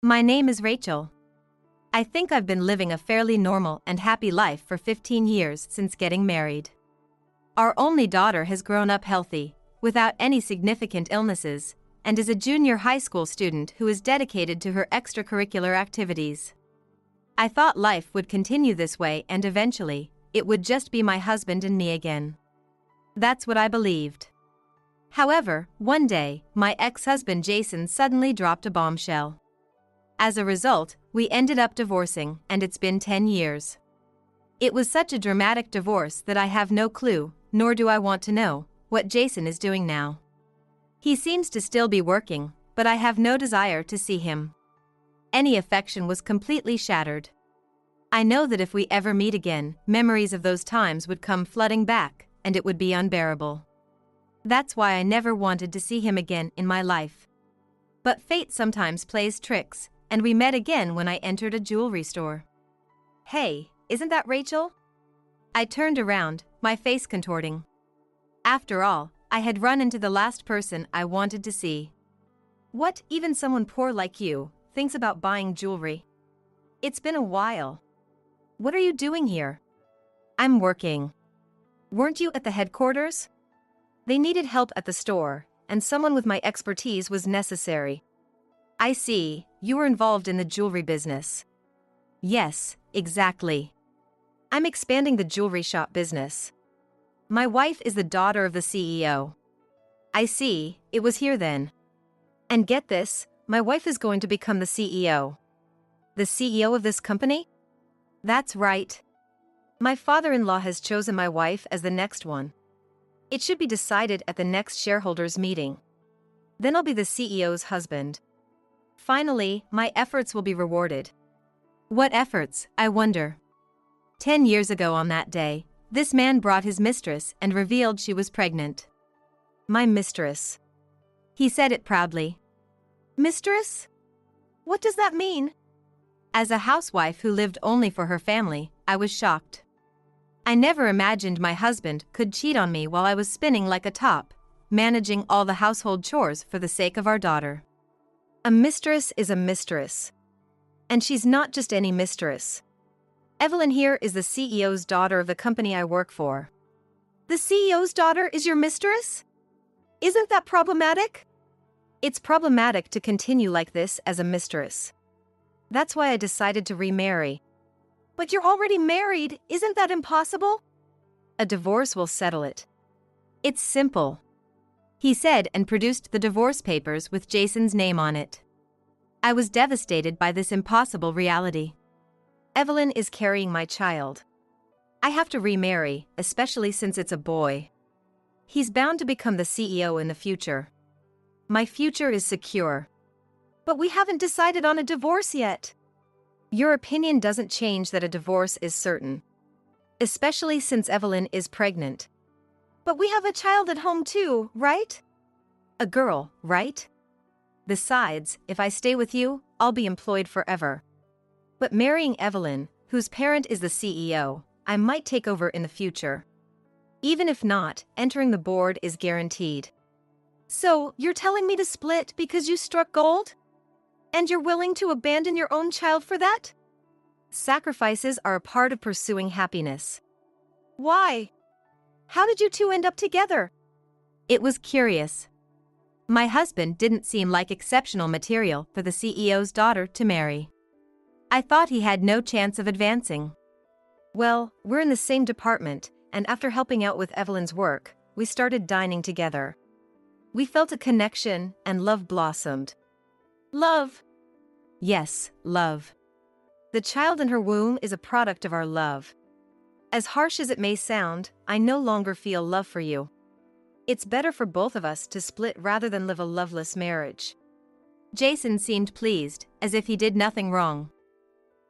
My name is Rachel. I think I've been living a fairly normal and happy life for 15 years since getting married. Our only daughter has grown up healthy, without any significant illnesses, and is a junior high school student who is dedicated to her extracurricular activities. I thought life would continue this way and eventually, it would just be my husband and me again. That's what I believed. However, one day, my ex-husband Jason suddenly dropped a bombshell. As a result, we ended up divorcing, and it's been 10 years. It was such a dramatic divorce that I have no clue, nor do I want to know, what Jason is doing now. He seems to still be working, but I have no desire to see him. Any affection was completely shattered. I know that if we ever meet again, memories of those times would come flooding back, and it would be unbearable. That's why I never wanted to see him again in my life. But fate sometimes plays tricks, and we met again when I entered a jewelry store. Hey, isn't that Rachel? I turned around, my face contorting. After all, I had run into the last person I wanted to see. What, even someone poor like you, thinks about buying jewelry? It's been a while. What are you doing here? I'm working. Weren't you at the headquarters? They needed help at the store, and someone with my expertise was necessary. I see, you were involved in the jewelry business. Yes, exactly. I'm expanding the jewelry shop business. My wife is the daughter of the CEO. I see, it was here then. And get this, my wife is going to become the CEO. The CEO of this company? That's right. My father-in-law has chosen my wife as the next one. It should be decided at the next shareholders meeting. Then I'll be the CEO's husband. Finally, my efforts will be rewarded. What efforts, I wonder? 10 years ago on that day, this man brought his mistress and revealed she was pregnant. My mistress. He said it proudly. Mistress? What does that mean? As a housewife who lived only for her family, I was shocked. I never imagined my husband could cheat on me while I was spinning like a top, managing all the household chores for the sake of our daughter. A mistress is a mistress. And she's not just any mistress. Evelyn here is the CEO's daughter of the company I work for. The CEO's daughter is your mistress? Isn't that problematic? It's problematic to continue like this as a mistress. That's why I decided to remarry. But you're already married, isn't that impossible? A divorce will settle it. It's simple. He said and produced the divorce papers with Jason's name on it. I was devastated by this impossible reality. Evelyn is carrying my child. I have to remarry, especially since it's a boy. He's bound to become the CEO in the future. My future is secure. But we haven't decided on a divorce yet. Your opinion doesn't change that a divorce is certain. Especially since Evelyn is pregnant. But we have a child at home too, right? A girl, right? Besides, if I stay with you, I'll be employed forever. But marrying Evelyn, whose parent is the CEO, I might take over in the future. Even if not, entering the board is guaranteed. So, you're telling me to split because you struck gold? And you're willing to abandon your own child for that? Sacrifices are a part of pursuing happiness. Why? How did you two end up together? It was curious. My husband didn't seem like exceptional material for the CEO's daughter to marry. I thought he had no chance of advancing. Well, we're in the same department, and after helping out with Evelyn's work, we started dining together. We felt a connection, and love blossomed. Love? Yes, love. The child in her womb is a product of our love. As harsh as it may sound, I no longer feel love for you. It's better for both of us to split rather than live a loveless marriage. Jason seemed pleased, as if he did nothing wrong.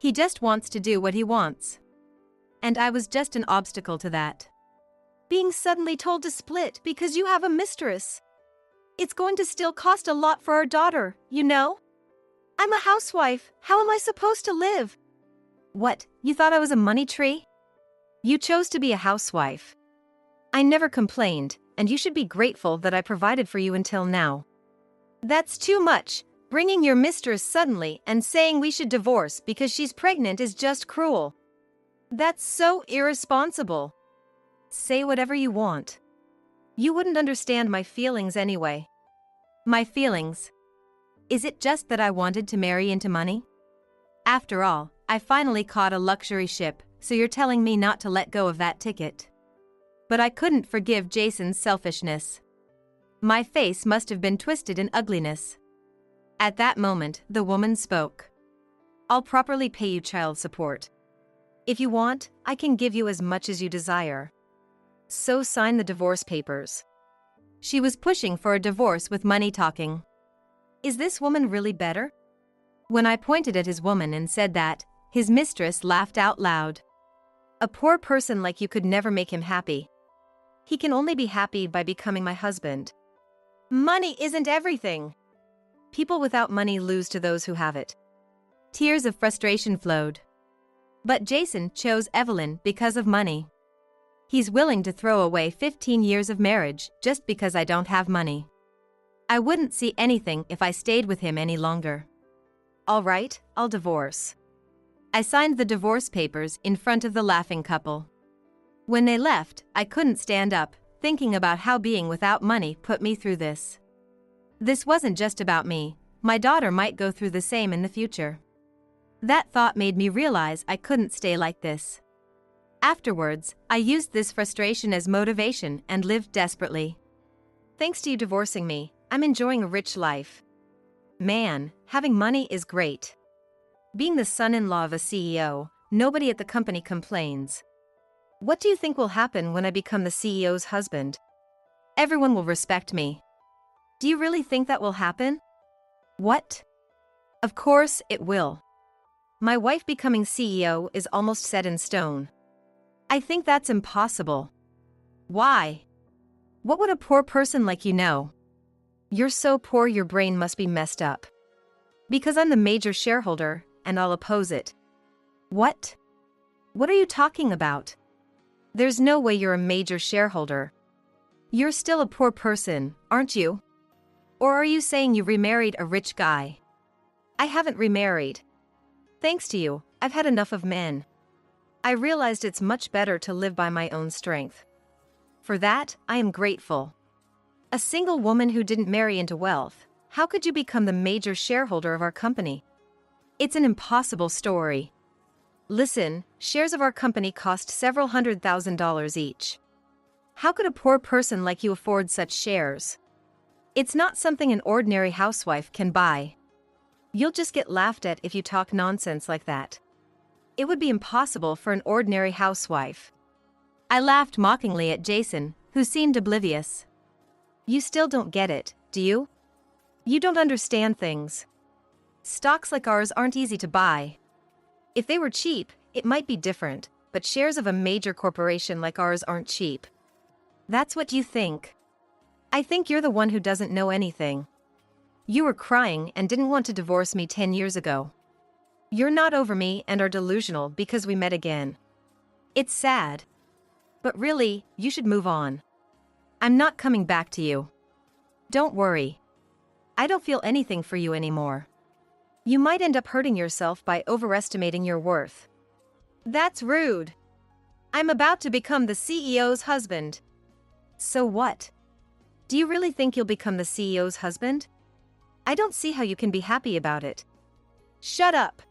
He just wants to do what he wants. And I was just an obstacle to that. Being suddenly told to split because you have a mistress. It's going to still cost a lot for our daughter, you know? I'm a housewife, how am I supposed to live? What, you thought I was a money tree? You chose to be a housewife. I never complained, and you should be grateful that I provided for you until now. That's too much, Bringing your mistress suddenly and saying we should divorce because she's pregnant is just cruel. That's so irresponsible. Say whatever you want. You wouldn't understand my feelings anyway. My feelings? Is it just that I wanted to marry into money? After all, I finally caught a luxury ship, so you're telling me not to let go of that ticket. But I couldn't forgive Jason's selfishness. My face must have been twisted in ugliness. At that moment, the woman spoke. I'll properly pay you child support. If you want, I can give you as much as you desire. So sign the divorce papers. She was pushing for a divorce with money talking. Is this woman really better? When I pointed at his woman and said that, his mistress laughed out loud. A poor person like you could never make him happy. He can only be happy by becoming my husband. Money isn't everything. People without money lose to those who have it. Tears of frustration flowed. But Jason chose Evelyn because of money. He's willing to throw away 15 years of marriage just because I don't have money. I wouldn't see anything if I stayed with him any longer. All right, I'll divorce. I signed the divorce papers in front of the laughing couple. When they left, I couldn't stand up, thinking about how being without money put me through this. This wasn't just about me, my daughter might go through the same in the future. That thought made me realize I couldn't stay like this. Afterwards, I used this frustration as motivation and lived desperately. Thanks to you divorcing me, I'm enjoying a rich life. Man, having money is great. Being the son-in-law of a CEO, nobody at the company complains. What do you think will happen when I become the CEO's husband? Everyone will respect me. Do you really think that will happen? What? Of course it will. My wife becoming CEO is almost set in stone. I think that's impossible. Why? What would a poor person like you know? You're so poor your brain must be messed up. Because I'm the major shareholder, and I'll oppose it. What? What are you talking about? There's no way you're a major shareholder. You're still a poor person, aren't you? Or are you saying you remarried a rich guy? I haven't remarried. Thanks to you, I've had enough of men. I realized it's much better to live by my own strength. For that, I am grateful. A single woman who didn't marry into wealth, how could you become the major shareholder of our company? It's an impossible story. Listen, shares of our company cost several $100,000 each. How could a poor person like you afford such shares? It's not something an ordinary housewife can buy. You'll just get laughed at if you talk nonsense like that. It would be impossible for an ordinary housewife. I laughed mockingly at Jason, who seemed oblivious. You still don't get it, do you? You don't understand things. Stocks like ours aren't easy to buy. If they were cheap, it might be different, but shares of a major corporation like ours aren't cheap. That's what you think. I think you're the one who doesn't know anything. You were crying and didn't want to divorce me 10 years ago. You're not over me and are delusional because we met again. It's sad. But really, you should move on. I'm not coming back to you. Don't worry. I don't feel anything for you anymore. You might end up hurting yourself by overestimating your worth. That's rude. I'm about to become the CEO's husband. So what? Do you really think you'll become the CEO's husband? I don't see how you can be happy about it. Shut up.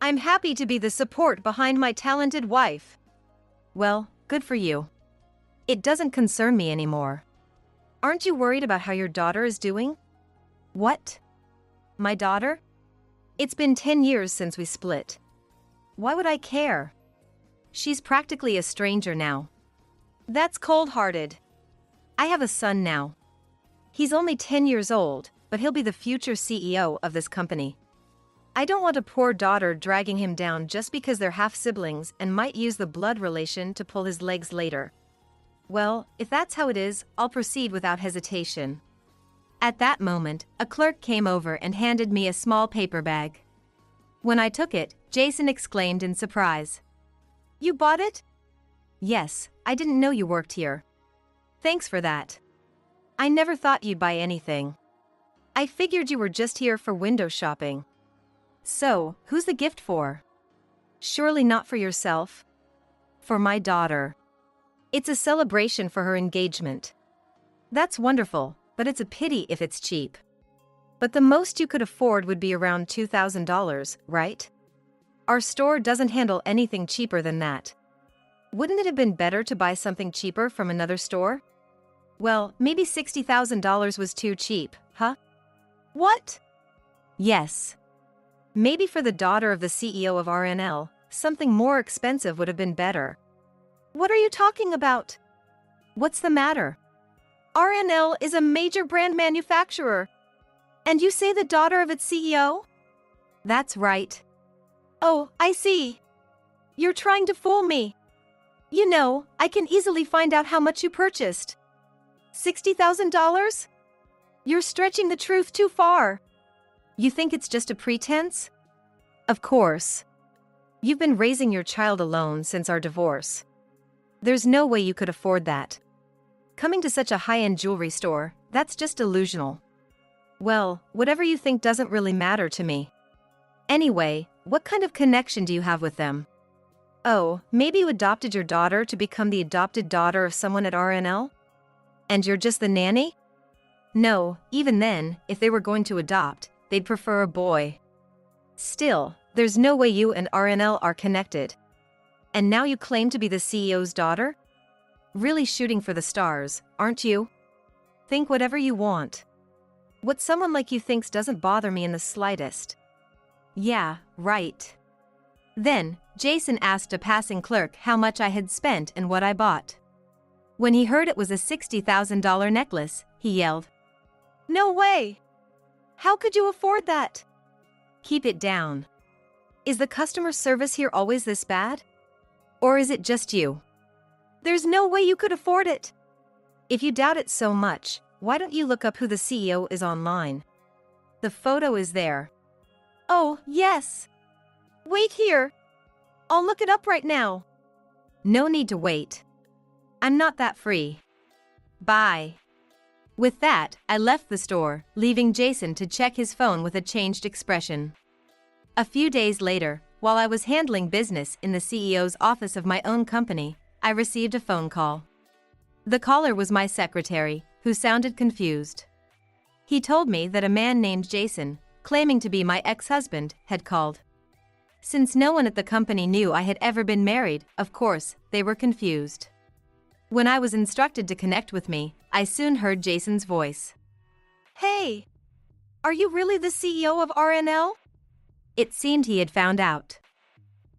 I'm happy to be the support behind my talented wife. Well, good for you. It doesn't concern me anymore. Aren't you worried about how your daughter is doing? What? My daughter? It's been 10 years since we split. Why would I care? She's practically a stranger now. That's cold-hearted. I have a son now. He's only 10 years old, but he'll be the future CEO of this company. I don't want a poor daughter dragging him down just because they're half-siblings and might use the blood relation to pull his legs later. Well, if that's how it is, I'll proceed without hesitation. At that moment, a clerk came over and handed me a small paper bag. When I took it, Jason exclaimed in surprise. You bought it? Yes, I didn't know you worked here. Thanks for that. I never thought you'd buy anything. I figured you were just here for window shopping. So, who's the gift for? Surely not for yourself. For my daughter. It's a celebration for her engagement. That's wonderful, but it's a pity if it's cheap. But the most you could afford would be around $2,000, right? Our store doesn't handle anything cheaper than that. Wouldn't it have been better to buy something cheaper from another store? Well, maybe $60,000 was too cheap, huh? What? Yes. Maybe for the daughter of the CEO of RNL, something more expensive would have been better. What are you talking about? What's the matter? RNL is a major brand manufacturer. And you say the daughter of its CEO? That's right. Oh, I see. You're trying to fool me. You know, I can easily find out how much you purchased. $60,000? You're stretching the truth too far. You think it's just a pretense? Of course. You've been raising your child alone since our divorce. There's no way you could afford that. Coming to such a high-end jewelry store, that's just delusional. Well, whatever you think doesn't really matter to me. Anyway, what kind of connection do you have with them? Oh, maybe you adopted your daughter to become the adopted daughter of someone at RNL? And you're just the nanny? No, even then, if they were going to adopt, they'd prefer a boy. Still, there's no way you and RNL are connected. And now you claim to be the CEO's daughter? Really shooting for the stars, aren't you? Think whatever you want. What someone like you thinks doesn't bother me in the slightest. Yeah, right. Then, Jason asked a passing clerk how much I had spent and what I bought. When he heard it was a $60,000 necklace, he yelled, "No way! How could you afford that?" Keep it down. Is the customer service here always this bad? Or is it just you? There's no way you could afford it. If you doubt it so much, why don't you look up who the CEO is online? The photo is there. Oh, yes. Wait here. I'll look it up right now. No need to wait. I'm not that free. Bye. With that, I left the store, leaving Jason to check his phone with a changed expression. A few days later, while I was handling business in the CEO's office of my own company, I received a phone call. The caller was my secretary, who sounded confused. He told me that a man named Jason, claiming to be my ex-husband, had called. Since no one at the company knew I had ever been married, of course, they were confused. When I was instructed to connect with me, I soon heard Jason's voice. Hey! Are you really the CEO of RNL? It seemed he had found out.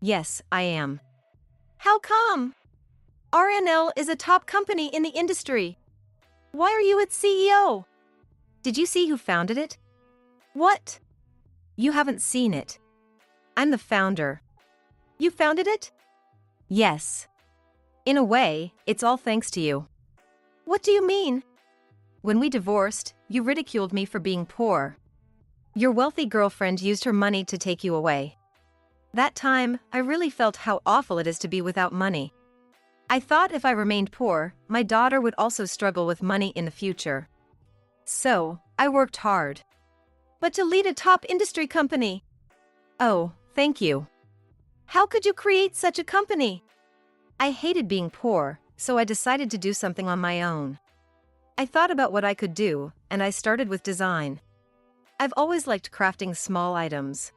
Yes, I am. How come? RNL is a top company in the industry. Why are you its CEO? Did you see who founded it? What? You haven't seen it. I'm the founder. You founded it? Yes. In a way, it's all thanks to you. What do you mean? When we divorced, you ridiculed me for being poor. Your wealthy girlfriend used her money to take you away. That time, I really felt how awful it is to be without money. I thought if I remained poor, my daughter would also struggle with money in the future. So, I worked hard. But to lead a top industry company? Oh, thank you. How could you create such a company? I hated being poor, so I decided to do something on my own. I thought about what I could do, and I started with design. I've always liked crafting small items.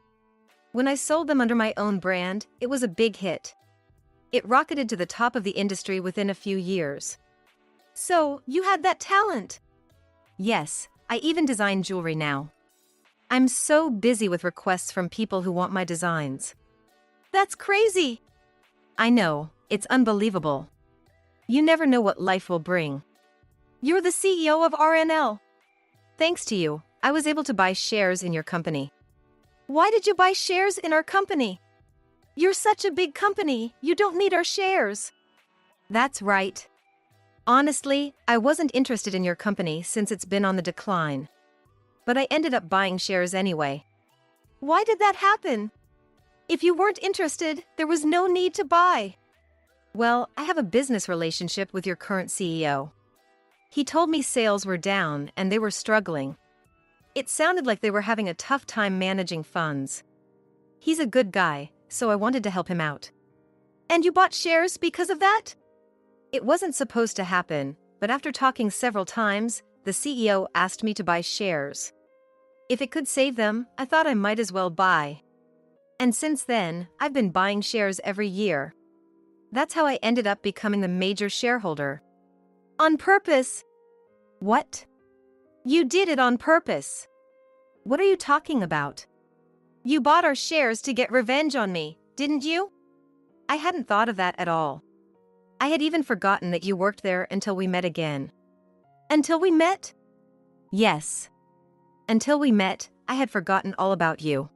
When I sold them under my own brand, it was a big hit. It rocketed to the top of the industry within a few years. So, you had that talent? Yes, I even design jewelry now. I'm so busy with requests from people who want my designs. That's crazy! I know, it's unbelievable. You never know what life will bring. You're the CEO of RNL. Thanks to you, I was able to buy shares in your company. Why did you buy shares in our company? You're such a big company, you don't need our shares. That's right. Honestly, I wasn't interested in your company since it's been on the decline. But I ended up buying shares anyway. Why did that happen? If you weren't interested, there was no need to buy. Well, I have a business relationship with your current CEO. He told me sales were down and they were struggling. It sounded like they were having a tough time managing funds. He's a good guy, so I wanted to help him out. And you bought shares because of that? It wasn't supposed to happen, but after talking several times, the CEO asked me to buy shares. If it could save them, I thought I might as well buy. And since then, I've been buying shares every year. That's how I ended up becoming the major shareholder. On purpose? What? You did it on purpose. What are you talking about? You bought our shares to get revenge on me, didn't you? I hadn't thought of that at all. I had even forgotten that you worked there until we met again. Until we met? Yes. Until we met, I had forgotten all about you.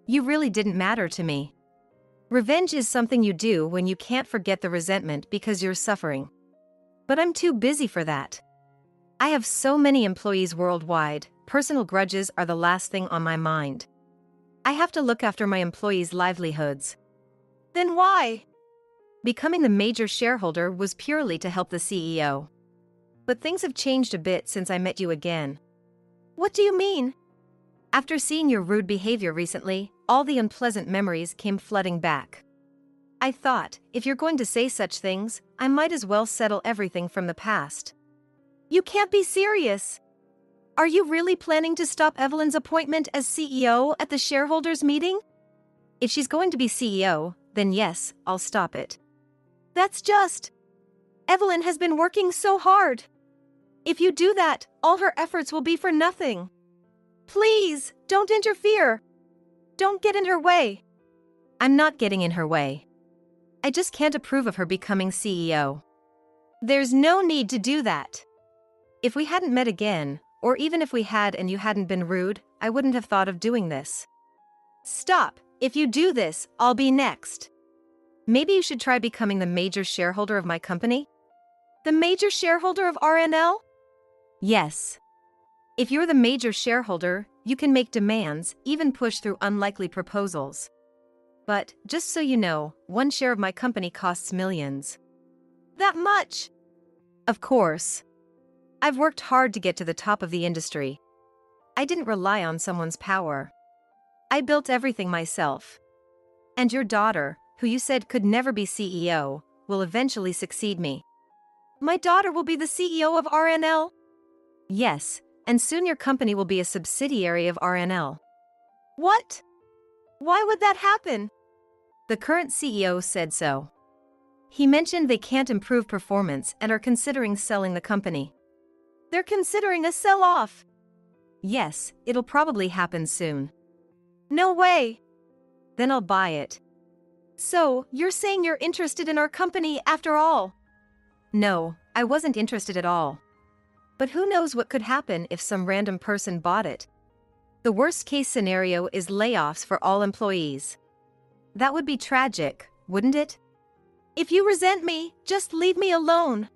You really didn't matter to me. Revenge is something you do when you can't forget the resentment because you're suffering. But I'm too busy for that. I have so many employees worldwide, personal grudges are the last thing on my mind. I have to look after my employees' livelihoods. Then why? Becoming the major shareholder was purely to help the CEO. But things have changed a bit since I met you again. What do you mean? After seeing your rude behavior recently, all the unpleasant memories came flooding back. I thought, if you're going to say such things, I might as well settle everything from the past. You can't be serious. Are you really planning to stop Evelyn's appointment as CEO at the shareholders' meeting? If she's going to be CEO, then yes, I'll stop it. That's just... Evelyn has been working so hard. If you do that, all her efforts will be for nothing. Please, don't interfere. Don't get in her way. I'm not getting in her way. I just can't approve of her becoming CEO. There's no need to do that. If we hadn't met again, or even if we had and you hadn't been rude, I wouldn't have thought of doing this. Stop. If you do this, I'll be next. Maybe you should try becoming the major shareholder of my company? The major shareholder of RNL? Yes. If you're the major shareholder, you can make demands, even push through unlikely proposals. But, just so you know, one share of my company costs millions. That much? Of course. I've worked hard to get to the top of the industry. I didn't rely on someone's power. I built everything myself. And your daughter, who you said could never be CEO, will eventually succeed me. My daughter will be the CEO of RNL? Yes, and soon your company will be a subsidiary of RNL. What? Why would that happen? The current CEO said so. He mentioned they can't improve performance and are considering selling the company. They're considering a sell-off. Yes, it'll probably happen soon. No way. Then I'll buy it. So, you're saying you're interested in our company after all? No, I wasn't interested at all. But who knows what could happen if some random person bought it? The worst-case scenario is layoffs for all employees. That would be tragic, wouldn't it? If you resent me, just leave me alone.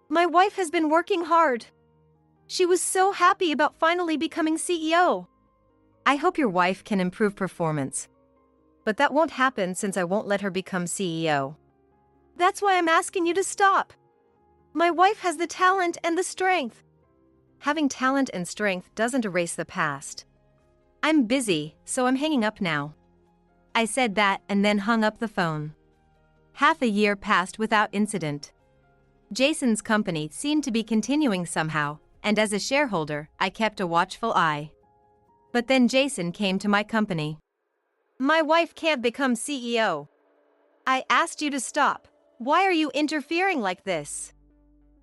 My wife has been working hard. She was so happy about finally becoming CEO. I hope your wife can improve performance. But that won't happen since I won't let her become CEO. That's why I'm asking you to stop. My wife has the talent and the strength. Having talent and strength doesn't erase the past. I'm busy, so I'm hanging up now. I said that and then hung up the phone. Half a year passed without incident. Jason's company seemed to be continuing somehow, and as a shareholder, I kept a watchful eye. But then Jason came to my company. My wife can't become CEO. I asked you to stop. Why are you interfering like this?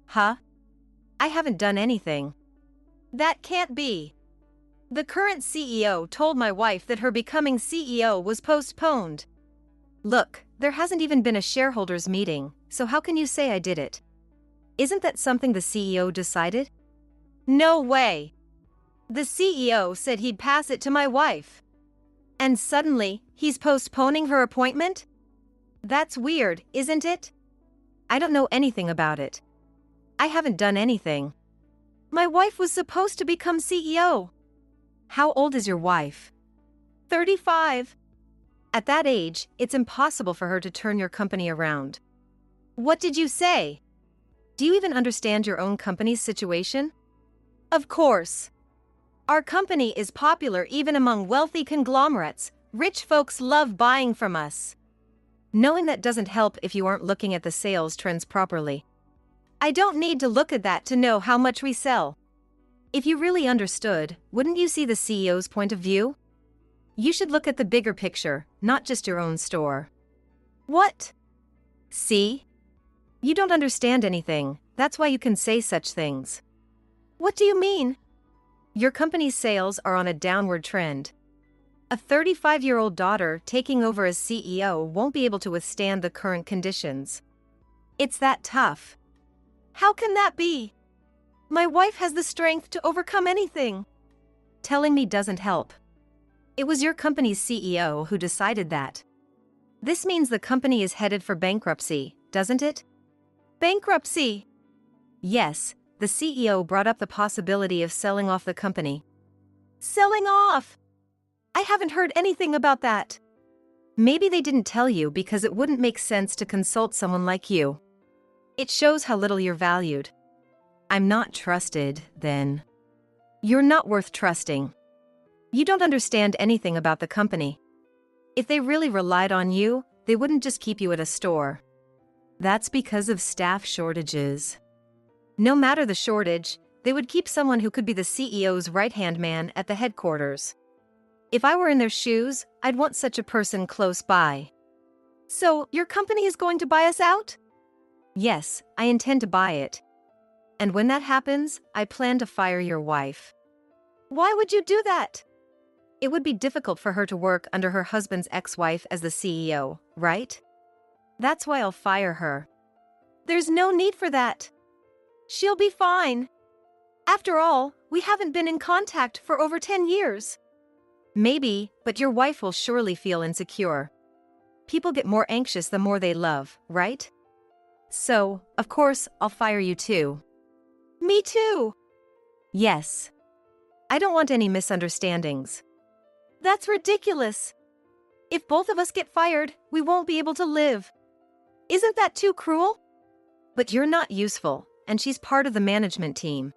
Huh? I haven't done anything. That can't be. The current CEO told my wife that her becoming CEO was postponed. Look, there hasn't even been a shareholders meeting, so how can you say I did it? Isn't that something the CEO decided? No way. The CEO said he'd pass it to my wife. And suddenly, he's postponing her appointment? That's weird, isn't it? I don't know anything about it. I haven't done anything. My wife was supposed to become CEO. How old is your wife? 35. At that age, it's impossible for her to turn your company around. What did you say? Do you even understand your own company's situation? Of course. Our company is popular even among wealthy conglomerates. Rich folks love buying from us. Knowing that doesn't help if you aren't looking at the sales trends properly. I don't need to look at that to know how much we sell. If you really understood, wouldn't you see the CEO's point of view? You should look at the bigger picture, not just your own store. What? See? You don't understand anything, that's why you can say such things. What do you mean? Your company's sales are on a downward trend. A 35-year-old daughter taking over as CEO won't be able to withstand the current conditions. It's that tough. How can that be? My wife has the strength to overcome anything. Telling me doesn't help. It was your company's CEO who decided that. This means the company is headed for bankruptcy, doesn't it? Bankruptcy? Yes, the CEO brought up the possibility of selling off the company. Selling off? I haven't heard anything about that. Maybe they didn't tell you because it wouldn't make sense to consult someone like you. It shows how little you're valued. I'm not trusted, then. You're not worth trusting. You don't understand anything about the company. If they really relied on you, they wouldn't just keep you at a store. That's because of staff shortages. No matter the shortage, they would keep someone who could be the CEO's right-hand man at the headquarters. If I were in their shoes, I'd want such a person close by. So, your company is going to buy us out? Yes, I intend to buy it. And when that happens, I plan to fire your wife. Why would you do that? It would be difficult for her to work under her husband's ex-wife as the CEO, right? That's why I'll fire her. There's no need for that. She'll be fine. After all, we haven't been in contact for over 10 years. Maybe, but your wife will surely feel insecure. People get more anxious the more they love, right? So, of course, I'll fire you too. Me too. Yes. I don't want any misunderstandings. That's ridiculous. If both of us get fired, we won't be able to live. Isn't that too cruel? But you're not useful, and she's part of the management team.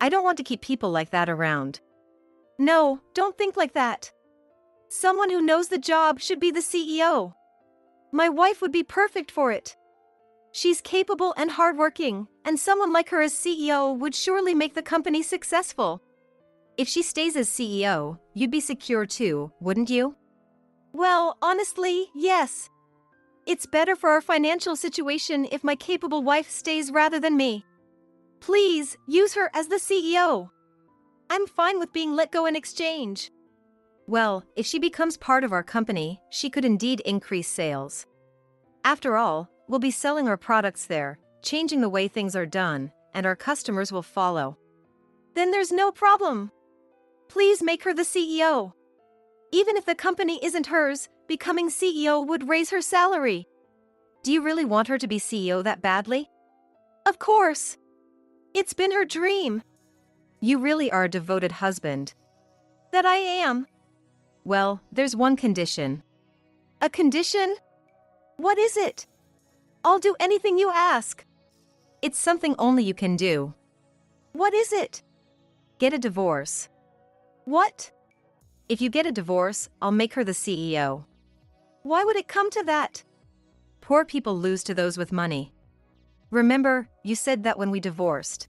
I don't want to keep people like that around. No, don't think like that. Someone who knows the job should be the CEO. My wife would be perfect for it. She's capable and hardworking, and someone like her as CEO would surely make the company successful. If she stays as CEO, you'd be secure too, wouldn't you? Well, honestly, yes. It's better for our financial situation if my capable wife stays rather than me. Please, use her as the CEO. I'm fine with being let go in exchange. Well, if she becomes part of our company, she could indeed increase sales. After all, we'll be selling our products there, changing the way things are done, and our customers will follow. Then there's no problem. Please make her the CEO. Even if the company isn't hers, becoming CEO would raise her salary. Do you really want her to be CEO that badly? Of course. It's been her dream. You really are a devoted husband. That I am. Well, there's one condition. A condition? What is it? I'll do anything you ask. It's something only you can do. What is it? Get a divorce. What? If you get a divorce, I'll make her the CEO. Why would it come to that? Poor people lose to those with money. Remember, you said that when we divorced.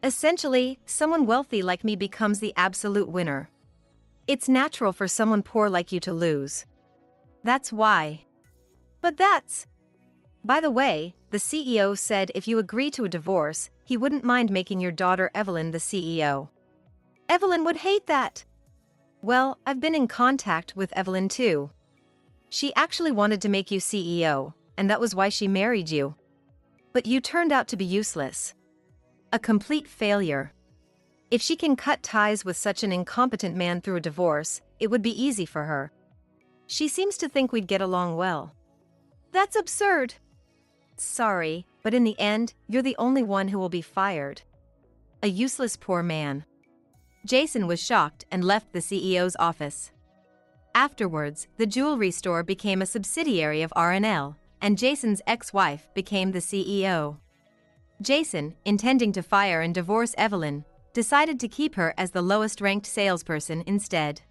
Essentially, someone wealthy like me becomes the absolute winner. It's natural for someone poor like you to lose. That's why. But that's... By the way, the CEO said if you agree to a divorce, he wouldn't mind making your daughter Evelyn the CEO. Evelyn would hate that. Well, I've been in contact with Evelyn too. She actually wanted to make you CEO, and that was why she married you. But you turned out to be useless. A complete failure. If she can cut ties with such an incompetent man through a divorce, it would be easy for her. She seems to think we'd get along well. That's absurd. Sorry, but in the end, you're the only one who will be fired. A useless poor man. Jason was shocked and left the CEO's office. Afterwards, the jewelry store became a subsidiary of R&L, and Jason's ex-wife became the CEO. Jason, intending to fire and divorce Evelyn, decided to keep her as the lowest-ranked salesperson instead.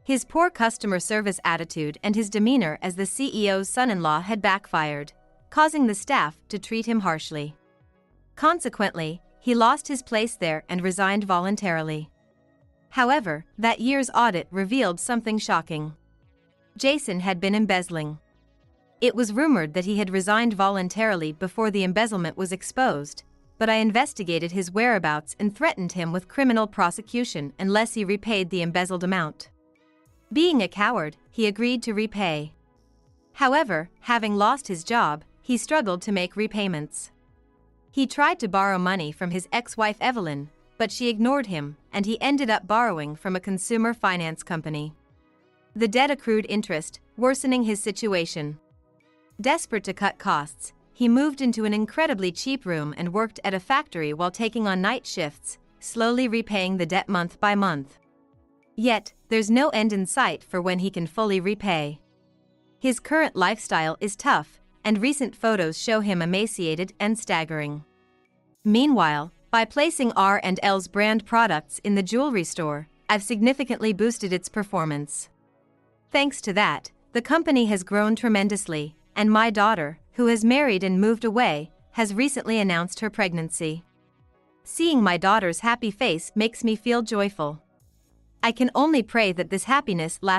His poor customer service attitude and his demeanor as the CEO's son-in-law had backfired, causing the staff to treat him harshly. Consequently, he lost his place there and resigned voluntarily. However, that year's audit revealed something shocking. Jason had been embezzling. It was rumored that he had resigned voluntarily before the embezzlement was exposed, but I investigated his whereabouts and threatened him with criminal prosecution unless he repaid the embezzled amount. Being a coward, he agreed to repay. However, having lost his job, he struggled to make repayments. He tried to borrow money from his ex-wife Evelyn, but she ignored him, and he ended up borrowing from a consumer finance company. The debt accrued interest, worsening his situation. Desperate to cut costs, he moved into an incredibly cheap room and worked at a factory while taking on night shifts, slowly repaying the debt month by month. Yet, there's no end in sight for when he can fully repay. His current lifestyle is tough, and recent photos show him emaciated and staggering. Meanwhile, by placing R&L's brand products in the jewelry store, I've significantly boosted its performance. Thanks to that, the company has grown tremendously, and my daughter, who has married and moved away, has recently announced her pregnancy. Seeing my daughter's happy face makes me feel joyful. I can only pray that this happiness lasts